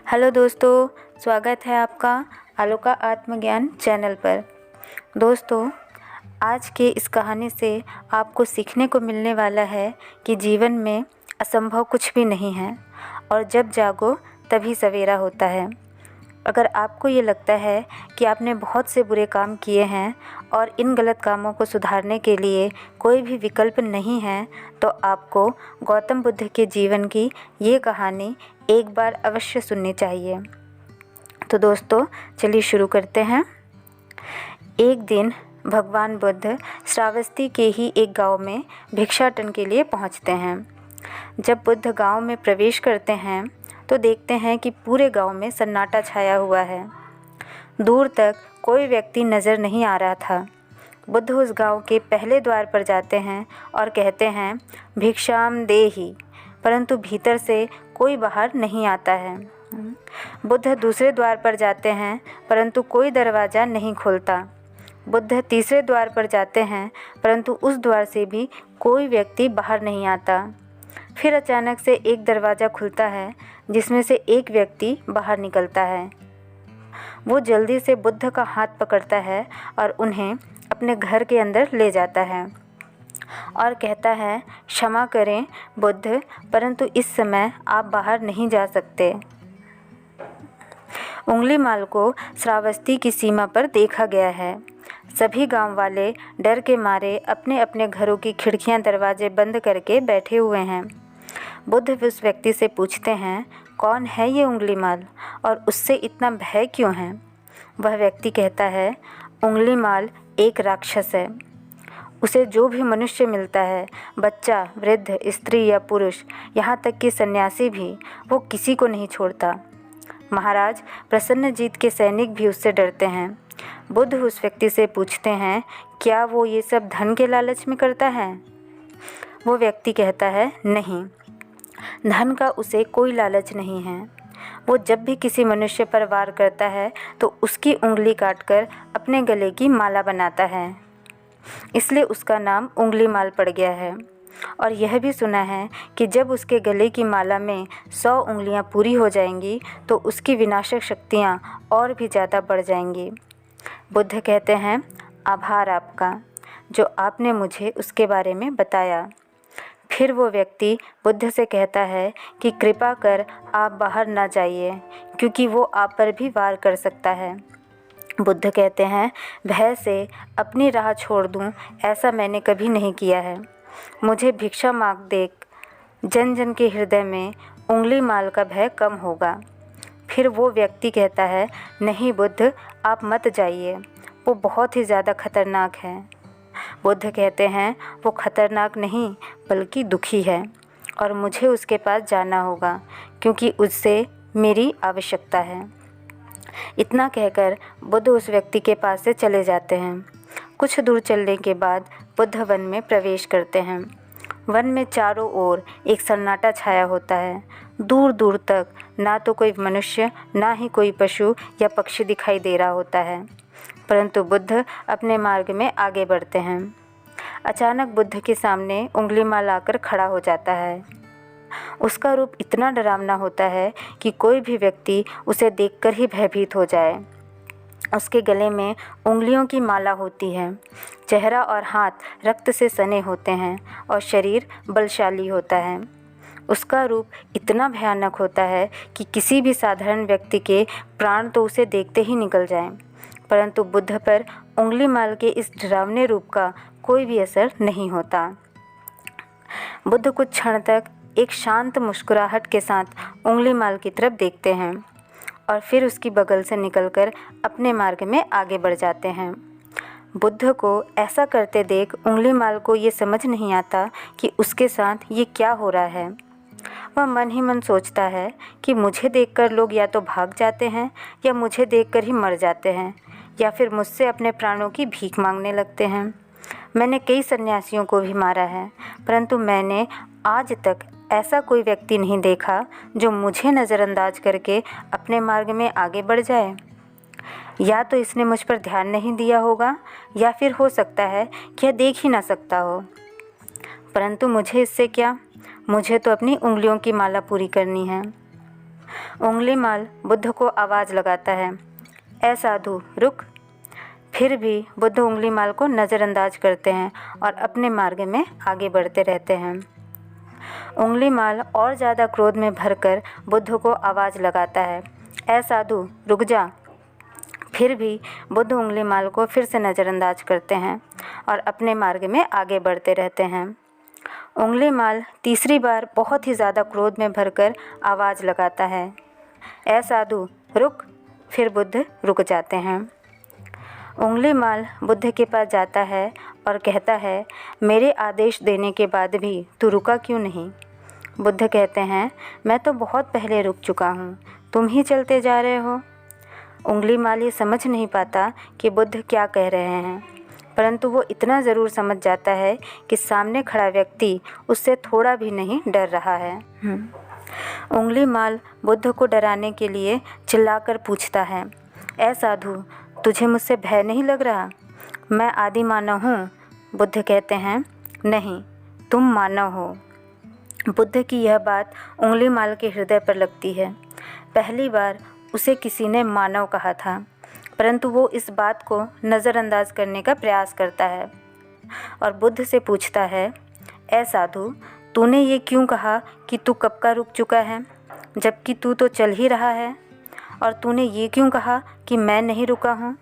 Hello दोस्तों, स्वागत है आपका आलो का आत्मज्ञान चैनल पर। दोस्तों, आज के इस कहानी से आपको सीखने को मिलने वाला है कि जीवन में असंभव कुछ भी नहीं है और जब जागो तभी सवेरा होता है। अगर आपको ये लगता है कि आपने बहुत से बुरे काम किए हैं और इन गलत कामों को सुधारने के लिए कोई भी विकल्प नहीं है, तो आपको गौतम बुद्ध के जीवन की ये कहानी एक बार अवश्य सुननी चाहिए। तो दोस्तों, चलिए शुरू करते हैं। एक दिन भगवान बुद्ध श्रावस्ती के ही एक गांव में भिक्षाटन के लिए पहुंचते हैं। जब बुद्ध गांव में प्रवेश करते हैं तो देखते हैं कि पूरे गांव में सन्नाटा छाया हुआ है। दूर तक कोई व्यक्ति नज़र नहीं आ रहा था। बुद्ध उस गांव के पहले द्वार पर जाते हैं और कहते हैं, भिक्षाम देहि, परंतु भीतर से कोई बाहर नहीं आता है। बुद्ध दूसरे द्वार पर जाते हैं परंतु कोई दरवाज़ा नहीं खुलता। बुद्ध तीसरे द्वार पर जाते हैं परंतु उस द्वार से भी कोई व्यक्ति बाहर नहीं आता। फिर अचानक से एक दरवाज़ा खुलता है जिसमें से एक व्यक्ति बाहर निकलता है। वो जल्दी से बुद्ध का हाथ पकड़ता है और उन्हें अपने घर के अंदर ले जाता है और कहता है, क्षमा करें बुद्ध, परंतु इस समय आप बाहर नहीं जा सकते। उंगलीमाल को श्रावस्ती की सीमा पर देखा गया है। सभी गांव वाले डर के मारे अपने अपने घरों की खिड़कियां दरवाजे बंद करके बैठे हुए हैं। बुद्ध उस व्यक्ति से पूछते हैं, कौन है ये उंगलीमाल और उससे इतना भय क्यों है? वह व्यक्ति कहता है, उंगलीमाल एक राक्षस है। उसे जो भी मनुष्य मिलता है, बच्चा, वृद्ध, स्त्री या पुरुष, यहाँ तक कि सन्यासी भी, वो किसी को नहीं छोड़ता। महाराज प्रसन्नजीत के सैनिक भी उससे डरते हैं। बुद्ध उस व्यक्ति से पूछते हैं, क्या वो ये सब धन के लालच में करता है? वो व्यक्ति कहता है, नहीं, धन का उसे कोई लालच नहीं है। वो जब भी किसी मनुष्य पर वार करता है तो उसकी उंगली काटकर अपने गले की माला बनाता है, इसलिए उसका नाम उंगलीमाल पड़ गया है। और यह भी सुना है कि जब उसके गले की माला में 100 उंगलियां पूरी हो जाएंगी तो उसकी विनाशक शक्तियां और भी ज़्यादा बढ़ जाएंगी। बुद्ध कहते हैं, आभार आपका, जो आपने मुझे उसके बारे में बताया। फिर वो व्यक्ति बुद्ध से कहता है कि कृपा कर आप बाहर ना जाइए, क्योंकि वो आप पर भी वार कर सकता है। बुद्ध कहते हैं, भय से अपनी राह छोड़ दूं, ऐसा मैंने कभी नहीं किया है। मुझे भिक्षा मांग देख जन जन के हृदय में उंगलीमाल का भय कम होगा। फिर वो व्यक्ति कहता है, नहीं बुद्ध, आप मत जाइए, वो बहुत ही ज़्यादा खतरनाक है। बुद्ध कहते हैं, वो खतरनाक नहीं बल्कि दुखी है और मुझे उसके पास जाना होगा, क्योंकि उससे मेरी आवश्यकता है। इतना कहकर बुद्ध उस व्यक्ति के पास से चले जाते हैं। कुछ दूर चलने के बाद बुद्ध वन में प्रवेश करते हैं। वन में चारों ओर एक सन्नाटा छाया होता है। दूर दूर तक ना तो कोई मनुष्य, ना ही कोई पशु या पक्षी दिखाई दे रहा होता है, परंतु बुद्ध अपने मार्ग में आगे बढ़ते हैं। अचानक बुद्ध के सामने उंगलीमाल आकर खड़ा हो जाता है। उसका रूप इतना डरावना होता है कि कोई भी व्यक्ति उसे देखकर ही भयभीत हो जाए। उसके गले में उंगलियों की माला होती है। चेहरा और हाथ रक्त से सने होते हैं और शरीर बलशाली होता है। उसका रूप इतना भयानक होता है कि किसी भी साधारण व्यक्ति के प्राण तो उसे देखते ही निकल जाएं, परंतु बुद्ध पर उंगलीमाल के इस डरावने रूप का कोई भी असर नहीं होता। बुद्ध कुछ क्षण तक एक शांत मुस्कुराहट के साथ उंगलीमाल की तरफ देखते हैं और फिर उसकी बगल से निकलकर अपने मार्ग में आगे बढ़ जाते हैं। बुद्ध को ऐसा करते देख उंगलीमाल को ये समझ नहीं आता कि उसके साथ ये क्या हो रहा है। वह मन ही मन सोचता है कि मुझे देखकर लोग या तो भाग जाते हैं या मुझे देखकर ही मर जाते हैं या फिर मुझसे अपने प्राणों की भीख मांगने लगते हैं। मैंने कई सन्यासियों को भी मारा है, परंतु मैंने आज तक ऐसा कोई व्यक्ति नहीं देखा जो मुझे नज़रअंदाज करके अपने मार्ग में आगे बढ़ जाए। या तो इसने मुझ पर ध्यान नहीं दिया होगा या फिर हो सकता है कि यह देख ही ना सकता हो, परंतु मुझे इससे क्या, मुझे तो अपनी उंगलियों की माला पूरी करनी है। उंगलीमाल बुद्ध को आवाज़ लगाता है, ऐ साधु रुक। फिर भी बुद्ध उंगलीमाल को नज़रअंदाज करते हैं और अपने मार्ग में आगे बढ़ते रहते हैं। उंगलीमाल और ज़्यादा क्रोध में भरकर बुद्ध को आवाज़ लगाता है, ऐ साधु रुक जा। फिर भी बुद्ध उंगलीमाल को फिर से नज़रअंदाज करते हैं और अपने मार्ग में आगे बढ़ते रहते हैं। उंगलीमाल तीसरी बार बहुत ही ज़्यादा क्रोध में भरकर आवाज़ लगाता है, ऐ साधु रुक। फिर बुद्ध रुक जाते हैं। उंगलीमाल बुद्ध के पास जाता है और कहता है, मेरे आदेश देने के बाद भी तू रुका क्यों नहीं? बुद्ध कहते हैं, मैं तो बहुत पहले रुक चुका हूँ, तुम ही चलते जा रहे हो। उंगलीमाल ये समझ नहीं पाता कि बुद्ध क्या कह रहे हैं, परंतु वो इतना ज़रूर समझ जाता है कि सामने खड़ा व्यक्ति उससे थोड़ा भी नहीं डर रहा है। उंगलीमाल बुद्ध को डराने के लिए चिल्लाकर पूछता है, ऐ साधु तुझे मुझसे भय नहीं लग रहा? मैं आदि मानव हूँ। बुद्ध कहते हैं, नहीं तुम मानव हो। बुद्ध की यह बात उंगलीमाल के हृदय पर लगती है। पहली बार उसे किसी ने मानव कहा था, परंतु वो इस बात को नज़रअंदाज करने का प्रयास करता है और बुद्ध से पूछता है, ऐ साधु तूने ये क्यों कहा कि तू कब का रुक चुका है, जबकि तू तो चल ही रहा है? और तूने ये क्यों कहा कि मैं नहीं रुका हूँ?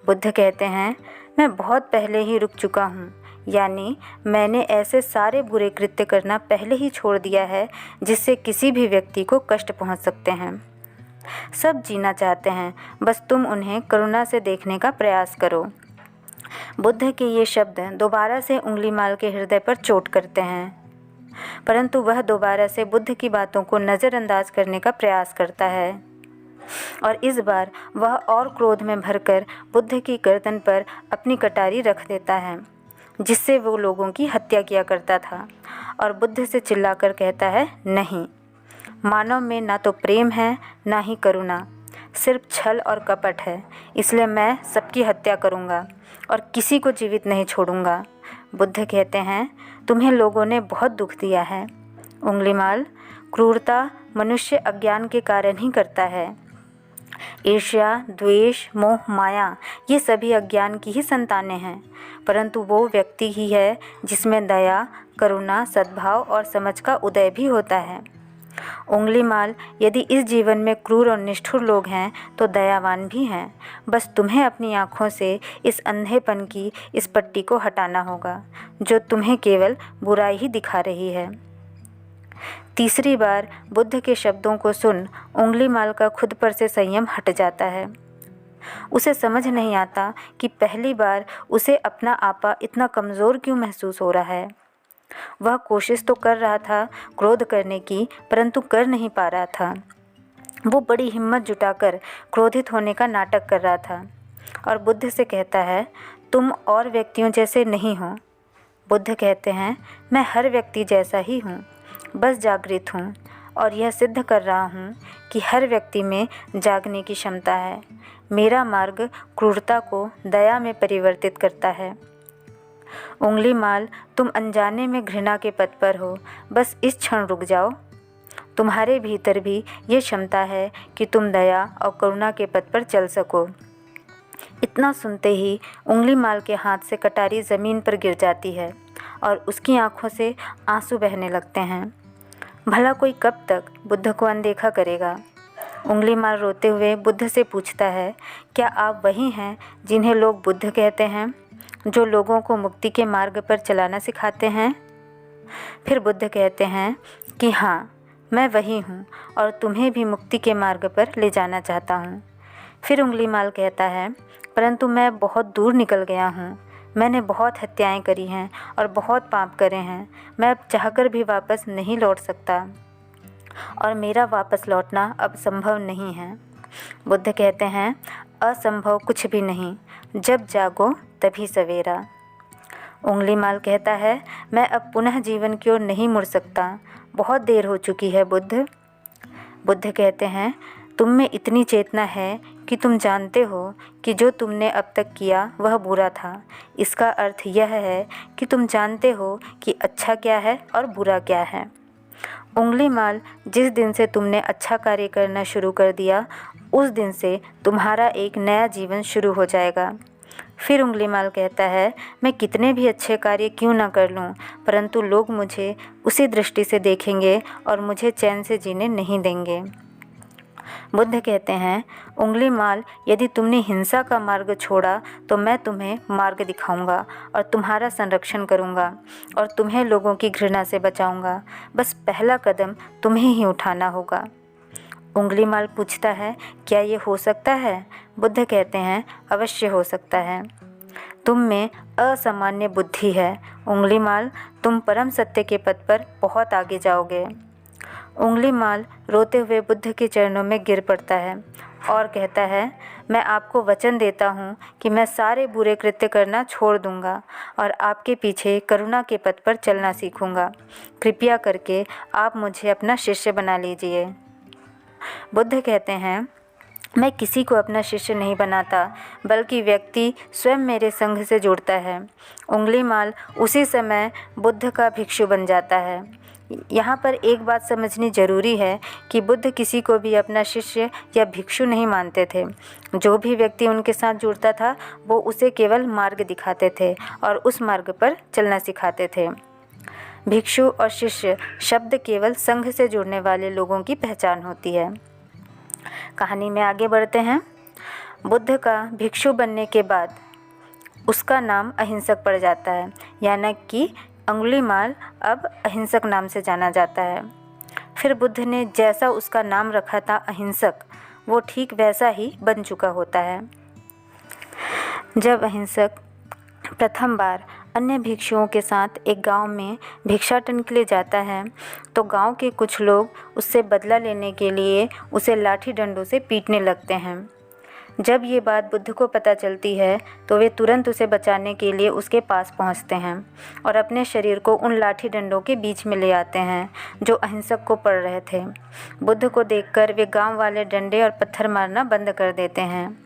बुद्ध कहते हैं, मैं बहुत पहले ही रुक चुका हूँ, यानी मैंने ऐसे सारे बुरे कृत्य करना पहले ही छोड़ दिया है जिससे किसी भी व्यक्ति को कष्ट पहुँच सकते हैं। सब जीना चाहते हैं, बस तुम उन्हें करुणा से देखने का प्रयास करो। बुद्ध के ये शब्द दोबारा से उंगलीमाल के हृदय पर चोट करते हैं, परंतु वह दोबारा से बुद्ध की बातों को नज़रअंदाज करने का प्रयास करता है और इस बार वह और क्रोध में भरकर बुद्ध की गर्दन पर अपनी कटारी रख देता है, जिससे वो लोगों की हत्या किया करता था, और बुद्ध से चिल्लाकर कहता है, नहीं, मानव में ना तो प्रेम है ना ही करुणा, सिर्फ छल और कपट है, इसलिए मैं सबकी हत्या करूँगा और किसी को जीवित नहीं छोड़ूंगा। बुद्ध कहते हैं, तुम्हें लोगों ने बहुत दुख दिया है। उंगलीमाल, क्रूरता मनुष्य अज्ञान के कारण ही करता है। ईर्ष्या, द्वेष, मोह, माया ये सभी अज्ञान की ही संतानें हैं, परंतु वो व्यक्ति ही है जिसमें दया, करुणा, सद्भाव और समझ का उदय भी होता है। उंगलीमाल, यदि इस जीवन में क्रूर और निष्ठुर लोग हैं तो दयावान भी हैं। बस तुम्हें अपनी आँखों से इस अंधेपन की इस पट्टी को हटाना होगा जो तुम्हें केवल बुराई ही दिखा रही है। तीसरी बार बुद्ध के शब्दों को सुन उंगलीमाल का खुद पर से संयम हट जाता है। उसे समझ नहीं आता कि पहली बार उसे अपना आपा इतना कमज़ोर क्यों महसूस हो रहा है। वह कोशिश तो कर रहा था क्रोध करने की, परंतु कर नहीं पा रहा था। वो बड़ी हिम्मत जुटाकर क्रोधित होने का नाटक कर रहा था और बुद्ध से कहता है, तुम और व्यक्तियों जैसे नहीं हो। बुद्ध कहते हैं, मैं हर व्यक्ति जैसा ही हूँ, बस जागृत हूँ और यह सिद्ध कर रहा हूँ कि हर व्यक्ति में जागने की क्षमता है। मेरा मार्ग क्रूरता को दया में परिवर्तित करता है। उंगलीमाल, तुम अनजाने में घृणा के पथ पर हो, बस इस क्षण रुक जाओ। तुम्हारे भीतर भी ये क्षमता है कि तुम दया और करुणा के पथ पर चल सको। इतना सुनते ही उंगलीमाल के हाथ से कटारी ज़मीन पर गिर जाती है और उसकी आंखों से आंसू बहने लगते हैं। भला कोई कब तक बुद्ध को अनदेखा करेगा? उंगलीमाल रोते हुए बुद्ध से पूछता है, क्या आप वही हैं जिन्हें लोग बुद्ध कहते हैं, जो लोगों को मुक्ति के मार्ग पर चलाना सिखाते हैं? फिर बुद्ध कहते हैं कि हाँ, मैं वही हूँ और तुम्हें भी मुक्ति के मार्ग पर ले जाना चाहता हूँ। फिर उंगलीमाल कहता है, परंतु मैं बहुत दूर निकल गया हूँ। मैंने बहुत हत्याएं करी हैं और बहुत पाप करे हैं। मैं अब चाहकर भी वापस नहीं लौट सकता और मेरा वापस लौटना अब संभव नहीं है। बुद्ध कहते हैं, असंभव कुछ भी नहीं, जब जागो तभी सवेरा। उंगलीमाल कहता है, मैं अब पुनः जीवन की ओर नहीं मुड़ सकता, बहुत देर हो चुकी है बुद्ध। बुद्ध कहते हैं, तुम में इतनी चेतना है कि तुम जानते हो कि जो तुमने अब तक किया वह बुरा था। इसका अर्थ यह है कि तुम जानते हो कि अच्छा क्या है और बुरा क्या है। उंगलीमाल, जिस दिन से तुमने अच्छा कार्य करना शुरू कर दिया उस दिन से तुम्हारा एक नया जीवन शुरू हो जाएगा। फिर उंगलीमाल कहता है, मैं कितने भी अच्छे कार्य क्यों ना कर लूँ, परंतु लोग मुझे उसी दृष्टि से देखेंगे और मुझे चैन से जीने नहीं देंगे। बुद्ध कहते हैं, उंगलीमाल, यदि तुमने हिंसा का मार्ग छोड़ा तो मैं तुम्हें मार्ग दिखाऊंगा और तुम्हारा संरक्षण करूंगा और तुम्हें लोगों की घृणा से बचाऊंगा। बस पहला कदम तुम्हें ही उठाना होगा। उंगलीमाल पूछता है, क्या ये हो सकता है? बुद्ध कहते हैं, अवश्य हो सकता है। तुम में असामान्य बुद्धि है उंगलीमाल, तुम परम सत्य के पथ पर बहुत आगे जाओगे। उंगलीमाल रोते हुए बुद्ध के चरणों में गिर पड़ता है और कहता है, मैं आपको वचन देता हूँ कि मैं सारे बुरे कृत्य करना छोड़ दूँगा और आपके पीछे करुणा के पथ पर चलना सीखूँगा। कृपया करके आप मुझे अपना शिष्य बना लीजिए। बुद्ध कहते हैं, मैं किसी को अपना शिष्य नहीं बनाता, बल्कि व्यक्ति स्वयं मेरे संघ से जुड़ता है। उंगलीमाल उसी समय बुद्ध का भिक्षु बन जाता है। यहाँ पर एक बात समझनी जरूरी है कि बुद्ध किसी को भी अपना शिष्य या भिक्षु नहीं मानते थे। जो भी व्यक्ति उनके साथ जुड़ता था वो उसे केवल मार्ग दिखाते थे और उस मार्ग पर चलना सिखाते थे। भिक्षु और शिष्य शब्द केवल संघ से जुड़ने वाले लोगों की पहचान होती है। कहानी में आगे बढ़ते हैं। बुद्ध का भिक्षु बनने के बाद उसका नाम अहिंसक पड़ जाता है, यानी कि उंगलीमाल अब अहिंसक नाम से जाना जाता है। फिर बुद्ध ने जैसा उसका नाम रखा था अहिंसक, वो ठीक वैसा ही बन चुका होता है। जब अहिंसक प्रथम बार अन्य भिक्षुओं के साथ एक गांव में भिक्षाटन के लिए जाता है तो गांव के कुछ लोग उससे बदला लेने के लिए उसे लाठी डंडों से पीटने लगते हैं। जब ये बात बुद्ध को पता चलती है तो वे तुरंत उसे बचाने के लिए उसके पास पहुंचते हैं और अपने शरीर को उन लाठी डंडों के बीच में ले आते हैं जो अहिंसक को पड़ रहे थे। बुद्ध को देखकर वे गांव वाले डंडे और पत्थर मारना बंद कर देते हैं।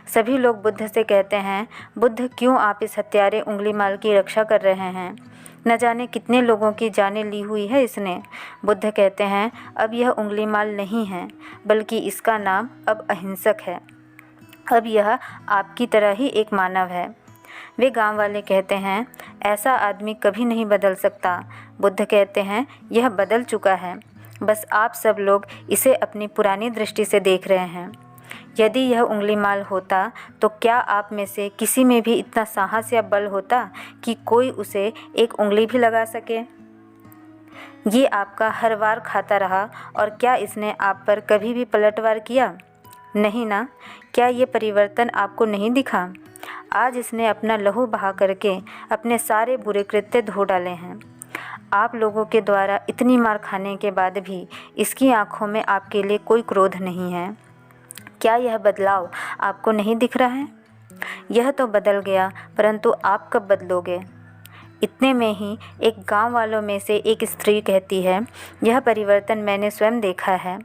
सभी लोग बुद्ध से कहते हैं, बुद्ध, क्यों आप इस हत्यारे उंगलीमाल की रक्षा कर रहे हैं? न जाने कितने लोगों की जानें ली हुई है इसने। बुद्ध कहते हैं, अब यह उंगलीमाल नहीं है, बल्कि इसका नाम अब अहिंसक है। अब यह आपकी तरह ही एक मानव है। वे गांव वाले कहते हैं, ऐसा आदमी कभी नहीं बदल सकता। बुद्ध कहते हैं, यह बदल चुका है, बस आप सब लोग इसे अपनी पुरानी दृष्टि से देख रहे हैं। यदि यह उंगलीमाल होता तो क्या आप में से किसी में भी इतना साहस या बल होता कि कोई उसे एक उंगली भी लगा सके? ये आपका हर वार खाता रहा और क्या इसने आप पर कभी भी पलटवार किया? नहीं ना। क्या ये परिवर्तन आपको नहीं दिखा? आज इसने अपना लहू बहा करके अपने सारे बुरे कृत्य धो डाले हैं। आप लोगों के द्वारा इतनी मार खाने के बाद भी इसकी आंखों में आपके लिए कोई क्रोध नहीं है। क्या यह बदलाव आपको नहीं दिख रहा है? यह तो बदल गया, परंतु आप कब बदलोगे? इतने में ही एक गांव वालों में से एक स्त्री कहती है, यह परिवर्तन मैंने स्वयं देखा है।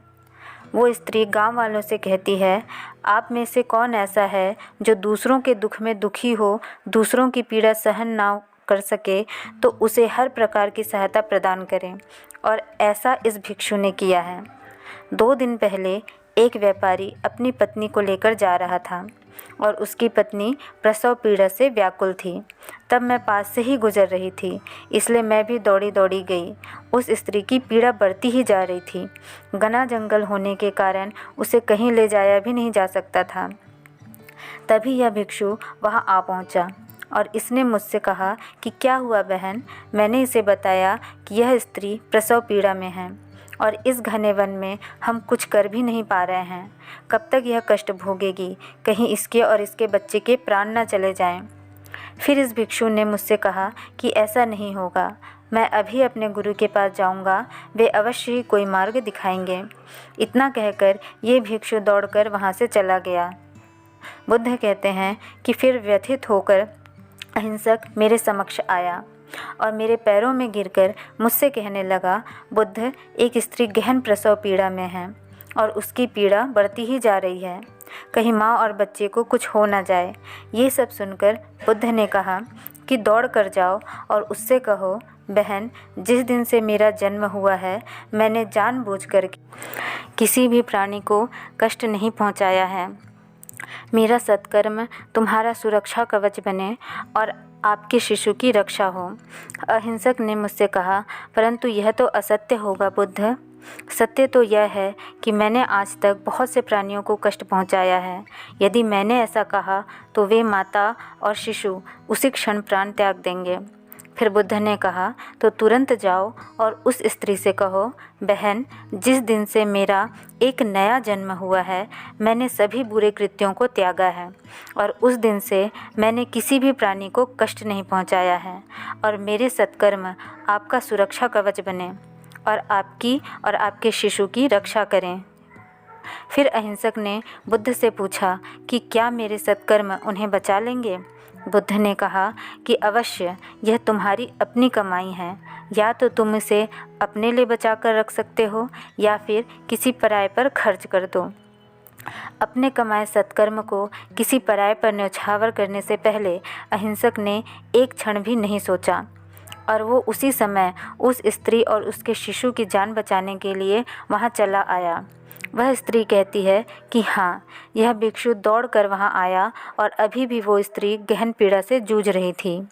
वो स्त्री गांव वालों से कहती है, आप में से कौन ऐसा है जो दूसरों के दुख में दुखी हो, दूसरों की पीड़ा सहन ना कर सके तो उसे हर प्रकार की सहायता प्रदान करें? और ऐसा इस भिक्षु ने किया है। 2 दिन पहले एक व्यापारी अपनी पत्नी को लेकर जा रहा था और उसकी पत्नी प्रसव पीड़ा से व्याकुल थी। तब मैं पास से ही गुजर रही थी, इसलिए मैं भी दौड़ी दौड़ी गई। उस स्त्री की पीड़ा बढ़ती ही जा रही थी। घना जंगल होने के कारण उसे कहीं ले जाया भी नहीं जा सकता था। तभी यह भिक्षु वहां आ पहुंचा और इसने मुझसे कहा कि क्या हुआ बहन? मैंने इसे बताया कि यह स्त्री प्रसव पीड़ा में है और इस घने वन में हम कुछ कर भी नहीं पा रहे हैं। कब तक यह कष्ट भोगेगी? कहीं इसके और इसके बच्चे के प्राण न चले जाएं। फिर इस भिक्षु ने मुझसे कहा कि ऐसा नहीं होगा, मैं अभी अपने गुरु के पास जाऊंगा, वे अवश्य ही कोई मार्ग दिखाएंगे। इतना कहकर ये भिक्षु दौड़कर वहाँ से चला गया। बुद्ध कहते हैं कि फिर व्यथित होकर अहिंसक मेरे समक्ष आया और मेरे पैरों में गिरकर मुझसे कहने लगा, बुद्ध, एक स्त्री गहन प्रसव पीड़ा में है और उसकी पीड़ा बढ़ती ही जा रही है। कहीं माँ और बच्चे को कुछ हो ना जाए। ये सब सुनकर बुद्ध ने कहा कि दौड़ कर जाओ और उससे कहो, बहन, जिस दिन से मेरा जन्म हुआ है मैंने जानबूझकर किसी भी प्राणी को कष्ट नहीं पहुंचाया है। मेरा सत्कर्म तुम्हारा सुरक्षा कवच बने और आपके शिशु की रक्षा हो। अहिंसक ने मुझसे कहा, परंतु यह तो असत्य होगा बुद्ध। सत्य तो यह है कि मैंने आज तक बहुत से प्राणियों को कष्ट पहुंचाया है। यदि मैंने ऐसा कहा तो वे माता और शिशु उसी क्षण प्राण त्याग देंगे। फिर बुद्ध ने कहा, तो तुरंत जाओ और उस स्त्री से कहो, बहन, जिस दिन से मेरा एक नया जन्म हुआ है मैंने सभी बुरे कृत्यों को त्यागा है और उस दिन से मैंने किसी भी प्राणी को कष्ट नहीं पहुंचाया है और मेरे सत्कर्म आपका सुरक्षा कवच बने और आपकी और आपके शिशु की रक्षा करें। फिर अहिंसक ने बुद्ध से पूछा कि क्या मेरे सत्कर्म उन्हें बचा लेंगे? बुद्ध ने कहा कि अवश्य, यह तुम्हारी अपनी कमाई है। या तो तुम इसे अपने लिए बचा कर रख सकते हो या फिर किसी पराये पर खर्च कर दो। अपने कमाए सत्कर्म को किसी पराये पर न्यौछावर करने से पहले अहिंसक ने एक क्षण भी नहीं सोचा और वो उसी समय उस स्त्री और उसके शिशु की जान बचाने के लिए वहाँ चला आया। वह स्त्री कहती है कि हाँ, यह भिक्षु दौड़ कर वहाँ आया और अभी भी वो स्त्री गहन पीड़ा से जूझ रही थी।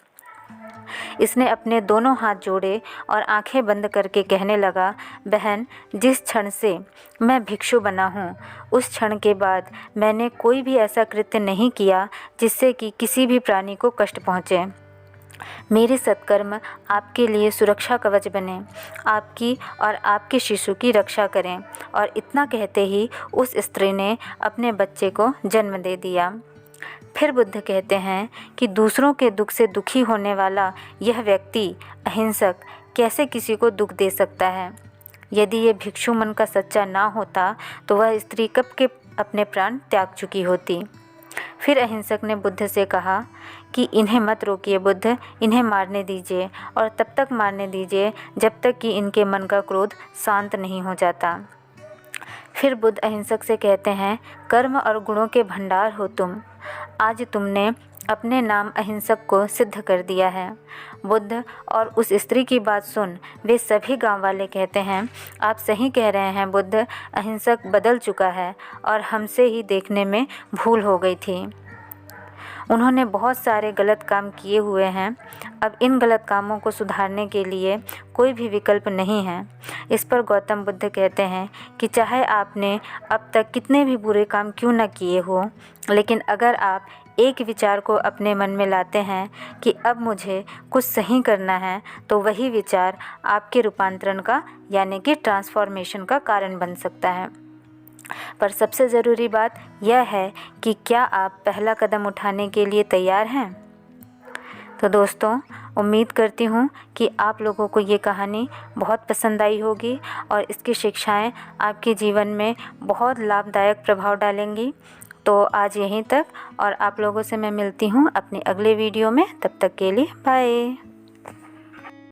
इसने अपने दोनों हाथ जोड़े और आंखें बंद करके कहने लगा, बहन, जिस क्षण से मैं भिक्षु बना हूँ उस क्षण के बाद मैंने कोई भी ऐसा कृत्य नहीं किया जिससे कि किसी भी प्राणी को कष्ट पहुँचे। मेरे सत्कर्म आपके लिए सुरक्षा कवच बने, आपकी और आपके शिशु की रक्षा करें। और इतना कहते ही उस स्त्री ने अपने बच्चे को जन्म दे दिया। फिर बुद्ध कहते हैं कि दूसरों के दुख से दुखी होने वाला यह व्यक्ति अहिंसक कैसे किसी को दुख दे सकता है? यदि ये भिक्षु मन का सच्चा ना होता तो वह स्त्री कब के अपने प्राण त्याग चुकी होती। फिर अहिंसक ने बुद्ध से कहा कि इन्हें मत रोकिए बुद्ध, इन्हें मारने दीजिए और तब तक मारने दीजिए जब तक कि इनके मन का क्रोध शांत नहीं हो जाता। फिर बुद्ध अहिंसक से कहते हैं, कर्म और गुणों के भंडार हो तुम। आज तुमने अपने नाम अहिंसक को सिद्ध कर दिया है। बुद्ध और उस स्त्री की बात सुन वे सभी गांव वाले कहते हैं, आप सही कह रहे हैं बुद्ध, अहिंसक बदल चुका है और हमसे ही देखने में भूल हो गई थी। उन्होंने बहुत सारे गलत काम किए हुए हैं। अब इन गलत कामों को सुधारने के लिए कोई भी विकल्प नहीं है। इस पर गौतम बुद्ध कहते हैं कि चाहे आपने अब तक कितने भी बुरे काम क्यों न किए हो, लेकिन अगर आप एक विचार को अपने मन में लाते हैं कि अब मुझे कुछ सही करना है, तो वही विचार आपके रूपांतरण का यानी कि ट्रांसफॉर्मेशन का कारण बन सकता है। पर सबसे ज़रूरी बात यह है कि क्या आप पहला कदम उठाने के लिए तैयार हैं? तो दोस्तों, उम्मीद करती हूँ कि आप लोगों को ये कहानी बहुत पसंद आई होगी और इसकी शिक्षाएं आपके जीवन में बहुत लाभदायक प्रभाव डालेंगी। तो आज यहीं तक और आप लोगों से मैं मिलती हूँ अपने अगले वीडियो में। तब तक के लिए बाय।